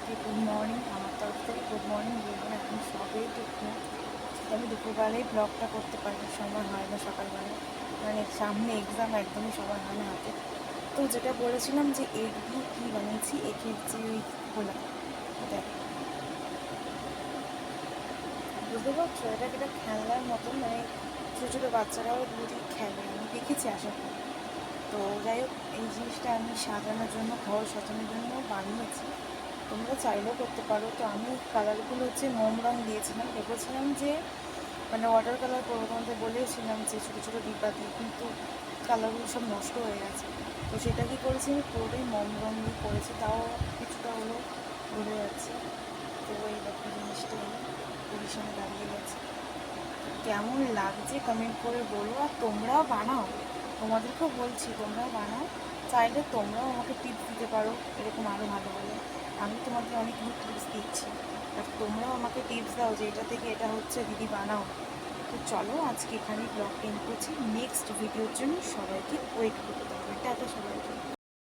সবাইকে good morning. আমার তরফ থেকে গুড মর্নিং বলবেন, এখন সবে দুপুর। আমি দুপুরবেলায় ব্লগটা করতে পারি, সময় হয় না সকালবেলায়, মানে সামনে এক্সাম, একদমই সময় হয় না হাতে। তো যেটা বলেছিলাম যে এগ দিয়ে কী বানিয়েছি, এগের যে ওই খোলা, দেখ বুঝতে পারছো, এটা খেলনার মতন, মানে ছোটো ছোটো বাচ্চারাও যদি খেলে, আমি দেখেছি আশা করি। তো যাই হোক, এই জিনিসটা আমি সাজানোর জন্য, ঘর সাজানোর জন্য বানিয়েছি। তোমরা চাইলেও করতে পারো। তো আমি কালারগুলো হচ্ছে মোম রঙ দিয়েছিলাম, ভেবেছিলাম যে মানে ওয়াটার কালার করবো, তোমাদের বলেছিলাম যে ছোটো ছোটো ডিব্বা দিয়ে, কিন্তু কালারগুলো সব নষ্ট হয়ে গেছে। তো সেটা কী করেছি, আমি পুরোটাই মোম রঙ দিয়ে করেছি, তাও কিছুটা হলো ভুলে যাচ্ছে। তো এই দেখো জিনিসটা পজিশনে দাঁড়িয়ে গেছে। কেমন লাগছে কমেন্ট করে বলো, আর তোমরাও বানাও, তোমাদেরকেও বলছি তোমরাও বানাও। চাইলে তোমরাও আমাকে টিপস দিতে পারো এরকম আরও ভালো ভালো। আমি তোমাদের অনেকগুলো টিপস দিচ্ছি, আর তোমরাও আমাকে টিপস দাও যে এটা থেকে এটা হচ্ছে, দিদি বানাও। তো চলো আজকে এখানেই ব্লগ এন্ড করছি। নেক্সট ভিডিওর জন্য সবাইকে ওয়েট করতে হবে। টাটা সবাইকে।